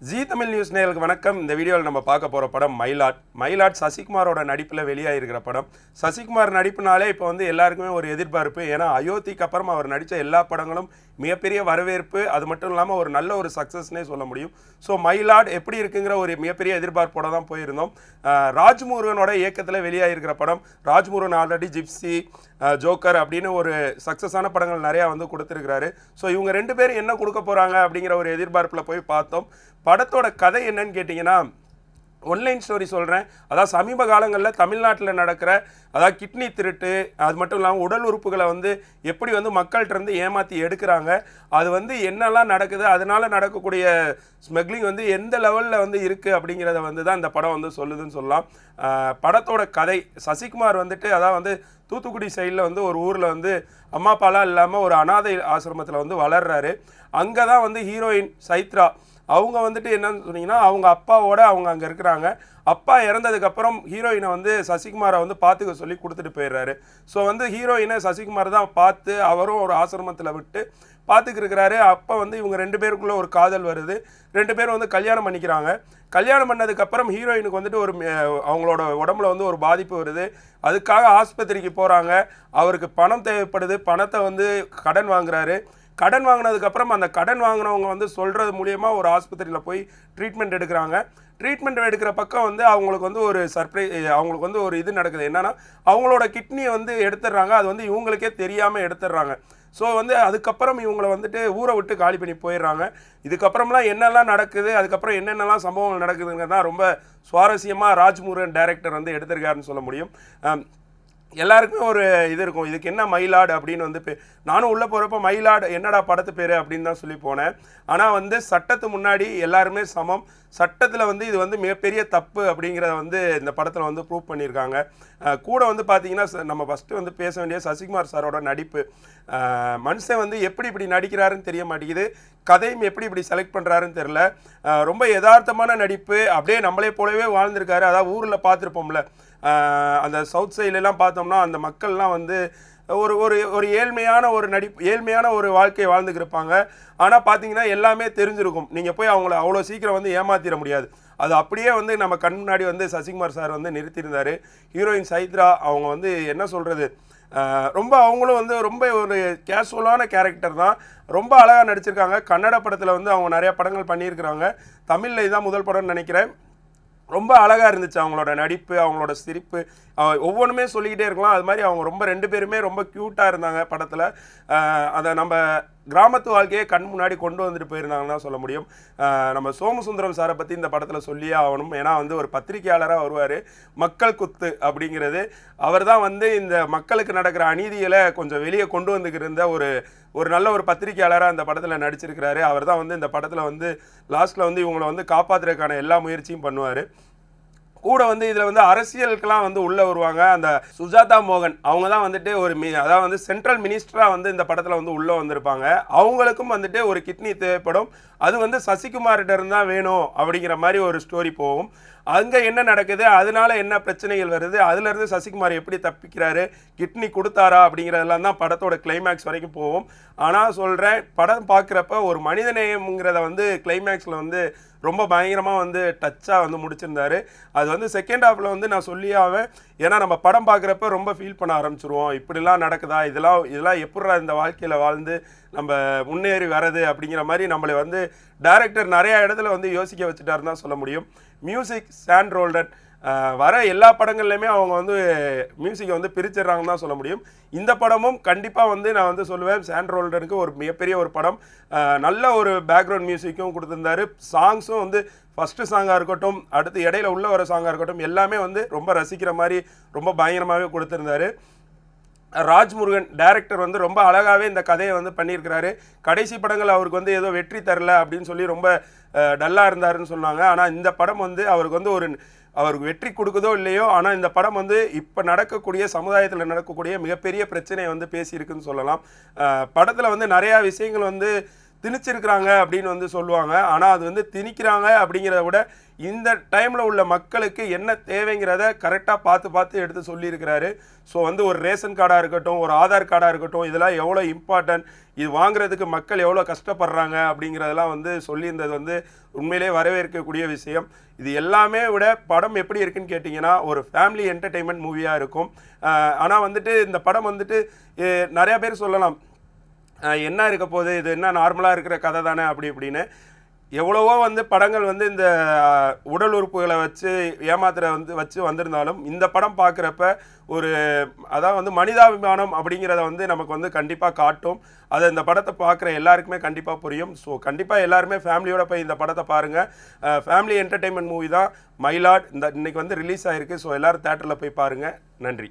G Tamil news நேயர்களுக்கு வணக்கம். இந்த வீடியோவில் நம்ம பார்க்க போகிற படம் மயிலாட் சசிகுமாரோட நடிப்பில் வெளியாகிருக்கிற படம். சசிகுமார் நடிப்புனாலே இப்போ வந்து எல்லாருக்குமே ஒரு எதிர்பார்ப்பு. ஏன்னா அயோத்திக்கு அப்புறம் அவர் நடித்த எல்லா படங்களும் மிகப்பெரிய வரவேற்பு. அது மட்டும் இல்லாமல் ஒரு நல்ல ஒரு சக்ஸஸ்னே சொல்ல முடியும். ஸோ மயிலாட் எப்படி இருக்குங்கிற ஒரு மிகப்பெரிய எதிர்பார்ப்போடு தான் போயிருந்தோம். ராஜ்முருகனோட இயக்கத்தில் வெளியாகிருக்கிற படம். ராஜ்முருகன் ஆல்ரெடி ஜிப்சி, ஜோக்கர் அப்படின்னு ஒரு சக்ஸஸான படங்கள் நிறையா வந்து கொடுத்துருக்கிறாரு. ஸோ இவங்க ரெண்டு பேரும் என்ன கொடுக்க போகிறாங்க அப்படிங்கிற ஒரு எதிர்பார்ப்பில் போய் பார்த்தோம். படத்தோட கதை என்னன்னு கேட்டிங்கன்னா, ஒன்லைன் ஸ்டோரி சொல்கிறேன். அதாவது சமீப காலங்களில் தமிழ்நாட்டில் நடக்கிற அதாவது கிட்னி திருட்டு, அது மட்டும் இல்லாமல் உடல் உறுப்புகளை வந்து எப்படி வந்து மக்கள்கிட்ட ஏமாற்றி எடுக்கிறாங்க, அது வந்து என்னெல்லாம் நடக்குது, அதனால் நடக்கக்கூடிய ஸ்மக்லிங் வந்து எந்த லெவலில் வந்து இருக்குது அப்படிங்கிறத வந்து தான் இந்த படம் வந்து சொல்லுதுன்னு சொல்லலாம். படத்தோட கதை, சசிகுமார் வந்துட்டு அதாவது வந்து தூத்துக்குடி சைடில் வந்து ஒரு ஊரில் வந்து அம்மா அப்பாலாம் இல்லாமல் ஒரு அனாதை ஆசிரமத்தில் வந்து வளர்றாரு. அங்கே தான் வந்து ஹீரோயின் சைத்ரா அவங்க வந்துட்டு என்னன்னு சொன்னீங்கன்னா, அவங்க அப்பாவோட அவங்க அங்கே இருக்கிறாங்க. அப்பா இறந்ததுக்கப்புறம் ஹீரோயினை வந்து சசிகுமாரை வந்து பார்த்துக்க சொல்லி கொடுத்துட்டு போயிடுறாரு. ஸோ வந்து ஹீரோயினை சசிகுமார் தான் பார்த்து அவரும் ஒரு ஆசிரமத்தில் விட்டு பார்த்துக்கு இருக்கிறாரு. அப்போ வந்து இவங்க ரெண்டு பேருக்குள்ளே ஒரு காதல் வருது. ரெண்டு பேரும் வந்து கல்யாணம் பண்ணிக்கிறாங்க. கல்யாணம் பண்ணதுக்கப்புறம் ஹீரோயினுக்கு வந்துட்டு ஒரு அவங்களோட உடம்புல வந்து ஒரு பாதிப்பு வருது. அதுக்காக ஆஸ்பத்திரிக்கு போகிறாங்க. அவருக்கு பணம் தேவைப்படுது. பணத்தை வந்து கடன் வாங்குறாரு. கடன் வாங்கினதுக்கப்புறம் அந்த கடன் வாங்கினவங்க வந்து சொல்கிறது மூலியமாக ஒரு ஆஸ்பத்திரியில் போய் ட்ரீட்மெண்ட் எடுக்கிறாங்க. ட்ரீட்மெண்ட் எடுக்கிற பக்கம் வந்து அவங்களுக்கு வந்து ஒரு அவங்களுக்கு வந்து ஒரு இது நடக்குது. என்னென்னா, அவங்களோட கிட்னியை வந்து எடுத்துடுறாங்க. அது வந்து இவங்களுக்கே தெரியாமல் எடுத்துடுறாங்க. ஸோ வந்து அதுக்கப்புறம் இவங்களை வந்துட்டு ஊரை விட்டு காலி பண்ணி போயிடுறாங்க. இதுக்கப்புறம்லாம் என்னெல்லாம் நடக்குது, அதுக்கப்புறம் என்னென்னலாம் சம்பவங்கள் நடக்குதுங்கிறது தான் ரொம்ப சுவாரஸ்யமாக ராஜ்முருகன் டைரக்டர் வந்து எடுத்திருக்காருன்னு சொல்ல முடியும். எல்லாருக்குமே ஒரு இது இருக்கும், இதுக்கு என்ன மயிலாடு அப்படின்னு வந்து நானும் உள்ளே போகிறப்ப மயிலாடு என்னடா படத்து பேர் அப்படின்னு தான் சொல்லி போனேன். ஆனால் வந்து சட்டத்து முன்னாடி எல்லாருமே சமம். சட்டத்தில் வந்து இது வந்து மிகப்பெரிய தப்பு அப்படிங்கிறத வந்து இந்த படத்தில் வந்து ப்ரூவ் பண்ணியிருக்காங்க. கூட வந்து பார்த்தீங்கன்னா, நம்ம ஃபஸ்ட்டு வந்து பேச வேண்டிய சசிகுமார் சாரோட நடிப்பு. மனுஷன் வந்து எப்படி இப்படி நடிக்கிறாருன்னு தெரிய மாட்டேங்குது. கதையும் எப்படி இப்படி செலக்ட் பண்ணுறாருன்னு தெரில. ரொம்ப யதார்த்தமான நடிப்பு. அப்படியே நம்மளே போலவே வாழ்ந்திருக்காரு. அதாவது ஊரில் பார்த்துருப்போம்ல, அந்த சவுத் சைட்லலாம் பார்த்தோம்னா அந்த மக்கள்லாம் வந்து ஒரு ஒரு ஒரு ஏழ்மையான ஒரு ஏழ்மையான ஒரு வாழ்க்கையை வாழ்ந்துக்கிருப்பாங்க. ஆனால் பார்த்தீங்கன்னா எல்லாமே தெரிஞ்சிருக்கும். நீங்கள் போய் அவங்கள அவ்வளோ சீக்கிரம் வந்து ஏமாற்றிட முடியாது. அது அப்படியே வந்து நம்ம கண் முன்னாடி வந்து சசிகுமார் சார் வந்து நிறுத்தியிருந்தார். ஹீரோயின் சைத்ரா அவங்க வந்து என்ன சொல்கிறது, ரொம்ப அவங்களும் வந்து ரொம்ப ஒரு கேஷுவலான கேரக்டர் தான். ரொம்ப அழகாக நடிச்சிருக்காங்க. கன்னட படத்தில் வந்து அவங்க நிறையா படங்கள் பண்ணியிருக்கிறாங்க. தமிழில் இதுதான் முதல் படம்னு நினைக்கிறேன். ரொம்ப அழகாக இருந்துச்சு அவங்களோட நடிப்பு, அவங்களோட சிரிப்பு, ஒவ்வொன்றுமே சொல்லிக்கிட்டே இருக்கலாம். அது மாதிரி அவங்க ரொம்ப ரெண்டு பேருமே ரொம்ப க்யூட்டாக இருந்தாங்க படத்தில். அதை நம்ம கிராமத்து வாழ்க்கையே கண் முன்னாடி கொண்டு வந்துட்டு போயிருந்தாங்கன்னு தான் சொல்ல முடியும். நம்ம சோமசுந்தரம் சாரை பற்றி இந்த படத்தில் சொல்லியே ஆகணும். ஏன்னா வந்து ஒரு பத்திரிகையாளராக வருவார். மக்கள் குத்து அப்படிங்கிறது அவர் தான் வந்து இந்த மக்களுக்கு நடக்கிற அநீதிகளை கொஞ்சம் வெளியே கொண்டு வந்துக்கிருந்த ஒரு நல்ல ஒரு பத்திரிகையாளராக இந்த படத்தில் நடிச்சிருக்கிறாரு. அவர் தான் வந்து இந்த படத்தில் வந்து லாஸ்ட்டில் வந்து இவங்களை வந்து காப்பாற்றுறதுக்கான எல்லா முயற்சியும் பண்ணுவார். கூட வந்து இதில் வந்து அரசியலுக்கெல்லாம் வந்து உள்ளே வருவாங்க. அந்த சுஜாதா மோகன் அவங்க தான் வந்துட்டு அதாவது வந்து சென்ட்ரல் மினிஸ்டராக வந்து இந்த படத்தில் வந்து உள்ளே வந்திருப்பாங்க. அவங்களுக்கும் வந்துட்டு ஒரு கிட்னி தேவைப்படும். அது வந்து சசிகுமார்கிட்ட இருந்தால் வேணும் அப்படிங்கிற மாதிரி ஒரு ஸ்டோரி போகும். அங்கே என்ன நடக்குது, அதனால என்ன பிரச்சனைகள் வருது, அதுலேருந்து சசிகுமார் எப்படி தப்பிக்கிறாரு, கிட்னி கொடுத்தாரா அப்படிங்கிறதெல்லாம் தான் படத்தோட கிளைமேக்ஸ் வரைக்கும் போகும். ஆனால் சொல்கிறேன், படம் பார்க்குறப்ப ஒரு மனிதநேயம்ங்கிறத வந்து கிளைமேக்ஸில் வந்து ரொம்ப பயங்கரமாக வந்து டச்சாக வந்து முடிச்சிருந்தாரு. அது வந்து செகண்ட் ஹாஃபில் வந்து நான் சொல்லியே ஆவேன். ஏன்னா நம்ம படம் பார்க்குறப்ப ரொம்ப ஃபீல் பண்ண ஆரம்பிச்சிருவோம். இப்படிலாம் நடக்குதா, இதெல்லாம் எப்படா இந்த வாழ்க்கையில் வாழ்ந்து நம்ம முன்னேறி வரது அப்படிங்கிற மாதிரி நம்மளை வந்து டைரக்டர் நிறையா இடத்துல வந்து யோசிக்க வச்சுட்டாருன்னு தான் சொல்ல முடியும். மியூசிக் சாண்ட் ரோல்டன் வர எல்லா படங்கள்லையுமே அவங்க வந்து மியூசிக்கை வந்து பிரிச்சிடுறாங்கன்னு தான் சொல்ல முடியும். இந்த படமும் கண்டிப்பாக வந்து நான் வந்து சொல்லுவேன், சாண்ட் ரோல்டனுக்கு ஒரு மிகப்பெரிய ஒரு படம். நல்ல ஒரு பேக்ரவுண்ட் மியூசிக்கும் கொடுத்துருந்தாரு. சாங்ஸும் வந்து ஃபஸ்ட்டு சாங்காக இருக்கட்டும், அடுத்து இடையில உள்ள வர சாங்காக இருக்கட்டும், எல்லாமே வந்து ரொம்ப ரசிக்கிற மாதிரி ரொம்ப பயங்கரமாகவே கொடுத்துருந்தாரு. ராஜ்முருகன் டைரக்டர் வந்து ரொம்ப அழகாகவே இந்த கதையை வந்து பண்ணியிருக்கிறாரு. கடைசி படங்கள் அவருக்கு வந்து ஏதோ வெற்றி தரல அப்படின்னு சொல்லி ரொம்ப டல்லாக இருந்தாருன்னு சொன்னாங்க. ஆனால் இந்த படம் வந்து அவருக்கு வந்து அவருக்கு வெற்றி கொடுக்குதோ இல்லையோ, ஆனால் இந்த படம் வந்து இப்போ நடக்கக்கூடிய சமுதாயத்தில் நடக்கக்கூடிய மிகப்பெரிய பிரச்சனையை வந்து பேசியிருக்குன்னு சொல்லலாம். படத்தில் வந்து நிறையா விஷயங்கள் வந்து திணிச்சிருக்கிறாங்க அப்படின்னு வந்து சொல்லுவாங்க. ஆனால் அது வந்து திணிக்கிறாங்க அப்படிங்கிறத விட இந்த டைமில் உள்ள மக்களுக்கு என்ன தேவைங்கிறத கரெக்டாக பார்த்து எடுத்து சொல்லியிருக்கிறாரு. ஸோ வந்து ஒரு ரேஷன் கார்டாக இருக்கட்டும், ஒரு ஆதார் கார்டாக இருக்கட்டும், இதெல்லாம் எவ்வளோ இம்பார்ட்டன்ட், இது வாங்குறதுக்கு மக்கள் எவ்வளோ கஷ்டப்படுறாங்க அப்படிங்கிறதெல்லாம் வந்து சொல்லியிருந்தது வந்து உண்மையிலே வரவேற்கக்கூடிய விஷயம். இது எல்லாமே விட படம் எப்படி இருக்குன்னு கேட்டிங்கன்னா ஒரு ஃபேமிலி என்டர்டெயின்மெண்ட் மூவியாக இருக்கும். ஆனால் வந்துட்டு இந்த படம் வந்துட்டு நிறையா பேர் சொல்லலாம் என்ன இருக்க போகுது, இது என்ன நார்மலாக இருக்கிற கதை தானே அப்படி இப்படின்னு. எவ்வளவோ வந்து படங்கள் வந்து இந்த உடல் உறுப்புகளை வச்சு வச்சு வந்திருந்தாலும் இந்த படம் பார்க்குறப்ப ஒரு அதான் வந்து மனிதாபிமானம் அப்படிங்கிறத வந்து நமக்கு வந்து கண்டிப்பாக காட்டும். அதை இந்த படத்தை பார்க்குற எல்லாருக்குமே கண்டிப்பாக புரியும். ஸோ கண்டிப்பாக எல்லாருமே ஃபேமிலியோட போய் இந்த படத்தை பாருங்கள். ஃபேமிலி என்டர்டெயின்மெண்ட் மூவி தான் மயிலாட். இன்னைக்கு வந்து ரிலீஸ் ஆகிருக்கு. ஸோ எல்லோரும் தேட்டரில் போய் பாருங்கள். நன்றி.